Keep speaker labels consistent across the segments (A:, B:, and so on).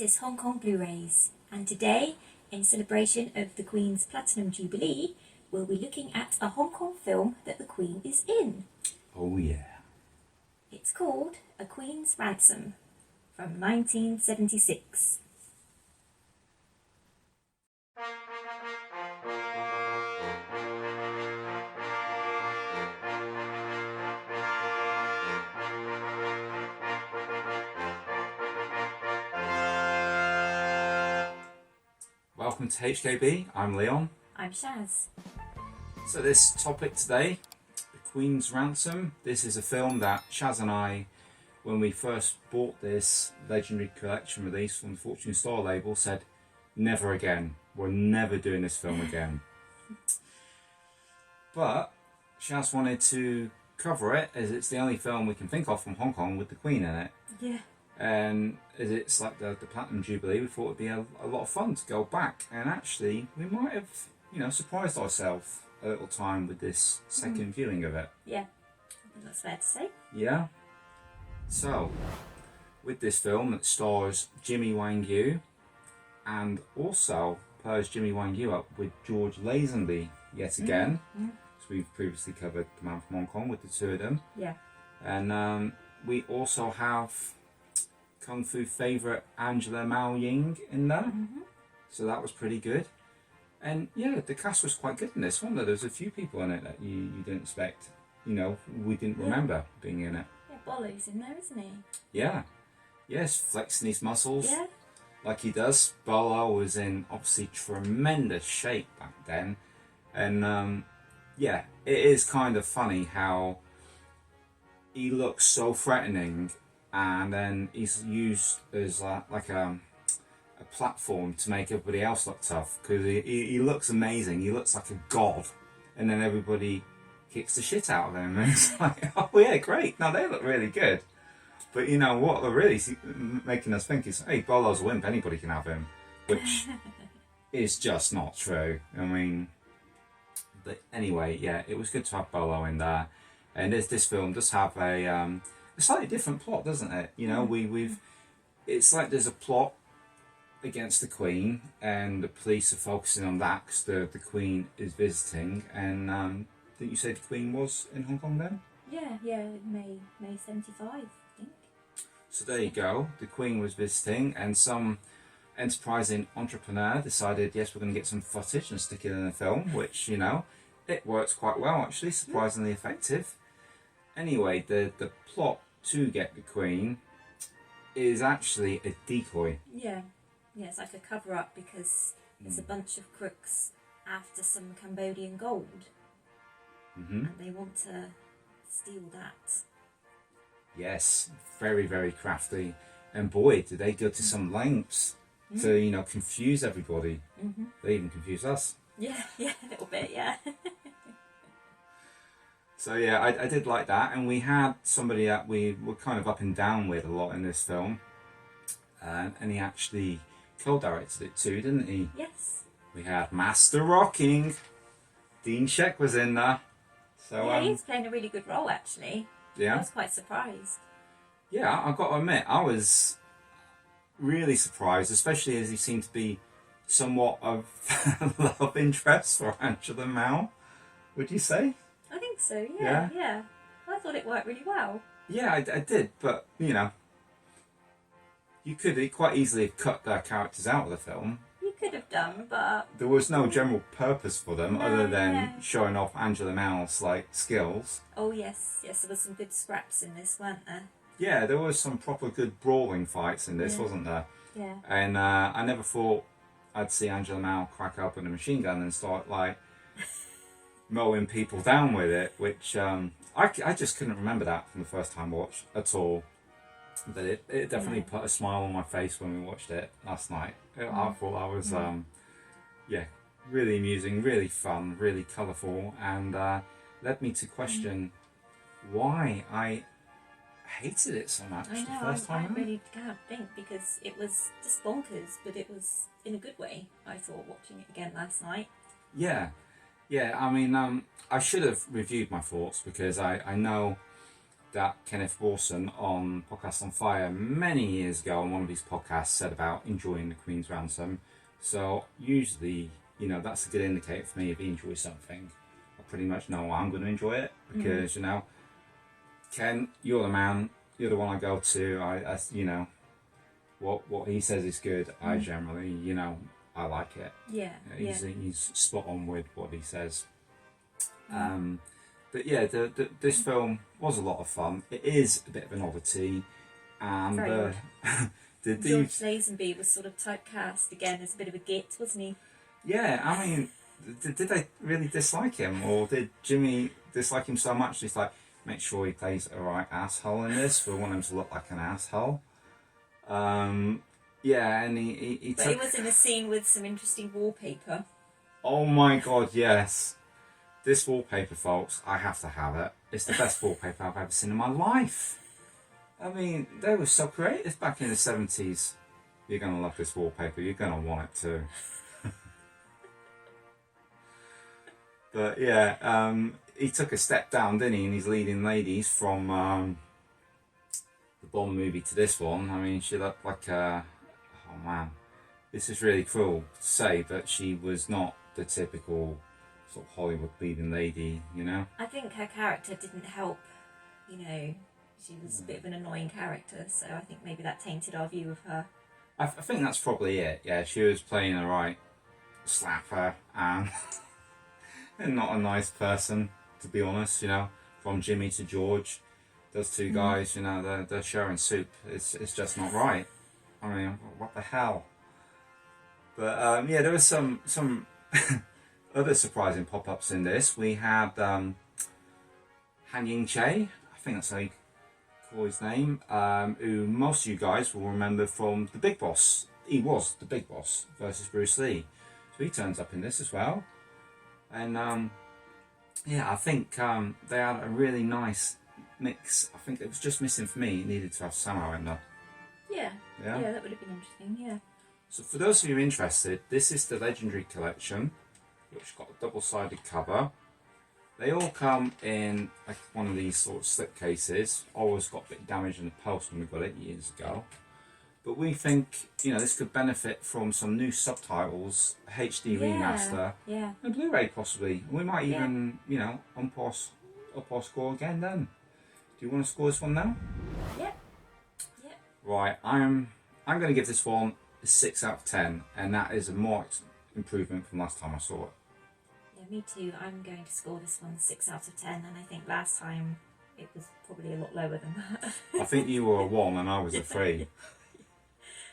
A: This is Hong Kong Blu-rays, and today, in celebration of the Queen's Platinum Jubilee, we'll be looking at a Hong Kong film that the Queen is in.
B: Oh yeah.
A: It's called A Queen's Ransom, from 1976.
B: Welcome to HKB, I'm Leon.
A: I'm Shaz.
B: So this topic today, The Queen's Ransom. This is a film that Shaz and I, when we first bought this legendary collection release from the Fortune Star label, said, never again. We're never doing this film again. But Shaz wanted to cover it as it's the only film we can think of from Hong Kong with the Queen in it.
A: Yeah.
B: And as it's like the Platinum Jubilee, we thought it'd be a lot of fun to go back, and actually we might have, surprised ourselves a little time with this second viewing of it.
A: Yeah, I think that's fair to say.
B: Yeah. So, with this film that stars Wang Yu, and also pairs Wang Yu up with George Lazenby yet again. So we've previously covered The Man from Hong Kong with the two of them.
A: Yeah.
B: And we also have Kung Fu favourite Angela Mao Ying in there, so that was pretty good. And yeah, the cast was quite good in this one. There was a few people in it that you didn't expect, we didn't remember being in it.
A: Yeah, Bolo's in there, isn't he?
B: Yeah, yes, flexing his muscles like he does. Bolo was in obviously tremendous shape back then, and yeah, it is kind of funny how he looks so threatening, and then he's used as like a platform to make everybody else look tough, because he looks amazing. He looks like a god, and then everybody kicks the shit out of him, and it's like, oh yeah, great, now they look really good. But what they're really making us think is, hey, Bolo's a wimp, anybody can have him, which is just not true. I mean, but anyway, yeah, it was good to have Bolo in there. And this film does have a slightly different plot, doesn't it? It's like there's a plot against the Queen, and the police are focusing on that because the Queen is visiting. And didn't you say the Queen was in Hong Kong then?
A: Yeah, May 75, I think.
B: So there you go. The Queen was visiting, and some enterprising entrepreneur decided, yes, we're going to get some footage and stick it in a film, which it works quite well actually, surprisingly effective. Anyway, the plot to get the Queen is actually a decoy.
A: Yeah, it's like a cover-up, because there's a bunch of crooks after some Cambodian gold, and they want to steal that.
B: Yes, very, very crafty, and boy, did they go to some lengths to confuse everybody. They even confuse us.
A: Yeah, a little bit, yeah.
B: So yeah, I did like that, and we had somebody that we were kind of up and down with a lot in this film, and he actually co-directed it too, didn't he?
A: Yes.
B: We had Master Rocking. Dean Shek was in there. So
A: yeah, he's playing a really good role actually.
B: Yeah.
A: I was quite surprised.
B: Yeah, I've got to admit, I was really surprised, especially as he seemed to be somewhat of love interest for Angela Mao. Would you say?
A: I think so, yeah. I thought it worked really well.
B: Yeah, I did, but you could quite easily have cut their characters out of the film.
A: You could have done, but
B: there was no general purpose for them other than showing off Angela Mao's skills.
A: Oh yes, there was some good scraps in this, weren't there?
B: Yeah, there was some proper good brawling fights in this, wasn't there?
A: Yeah.
B: And I never thought I'd see Angela Mao crack open a machine gun and start mowing people down with it, which I just couldn't remember that from the first time watch at all. But it definitely put a smile on my face when we watched it last night. I thought that was really amusing, really fun, really colourful, and led me to question why I hated it so much the first time.
A: I really can't think, because it was just bonkers, but it was in a good way, I thought, watching it again last night.
B: Yeah, I mean, I should have reviewed my thoughts, because I know that Kenneth Rawson on Podcast on Fire many years ago on one of his podcasts said about enjoying the Queen's Ransom. So usually, you know, that's a good indicator for me. If he enjoys something, I pretty much know I'm going to enjoy it, because you know, Ken, you're the man. You're the one I go to. I you know, what he says is good. I generally, you know, I like it.
A: Yeah.
B: He's spot on with what he says. But yeah, this film was a lot of fun. It is a bit of an oddity, and
A: George Lazenby was sort of typecast again as a bit of a git, wasn't he?
B: Yeah, I mean, did they really dislike him, or did Jimmy dislike him so much he's like, make sure he plays a right asshole in this? We want him to look like an asshole. Yeah, and he
A: But he was in a scene with some interesting wallpaper.
B: Oh my god, yes. This wallpaper, folks, I have to have it. It's the best wallpaper I've ever seen in my life. I mean, they were so creative back in the 70s. You're going to love this wallpaper. You're going to want it too. But yeah, he took a step down, didn't he, in his leading ladies from the Bond movie to this one. I mean, she looked like a... Oh man, this is really cruel to say, but she was not the typical sort of Hollywood leading lady, you know?
A: I think her character didn't help, you know, she was a bit of an annoying character, so I think maybe that tainted our view of her.
B: I think that's probably it, yeah. She was playing a right slapper and, and not a nice person, to be honest, you know. From Jimmy to George, those two guys, you know, they're sharing soup. It's just not right. I mean, what the hell? But yeah, there was some other surprising pop-ups in this. We had Han Ying Che, I think that's how you call his name, who most of you guys will remember from The Big Boss. He was The Big Boss versus Bruce Lee. So he turns up in this as well. And yeah, I think they had a really nice mix. I think it was just missing for me. It needed to have Sammo in there.
A: Yeah, that would have been interesting, yeah.
B: So for those of you interested, this is the Legendary Collection, which got a double-sided cover. They all come in like one of these sort of slip cases. Always got a bit damaged in the post when we got it years ago. But we think, you know, this could benefit from some new subtitles, a HD remaster, a Blu-ray possibly. We might even, you know, up our score again then. Do you want to score this one now?
A: Yep.
B: Right, I'm going to give this one a 6 out of 10, and that is a marked improvement from last time I saw it.
A: Yeah, me too. I'm going to score this one 6 out of 10, and I think last time it was probably a lot lower than that.
B: I think you were a 1 and I was a 3.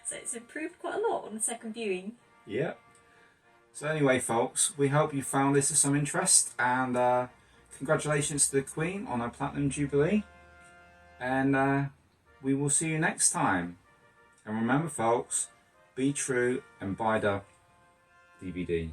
A: So it's improved quite a lot on the second viewing.
B: Yeah. So anyway, folks, we hope you found this of some interest, and congratulations to the Queen on her Platinum Jubilee. And we will see you next time. And remember, folks, be true and buy the DVD.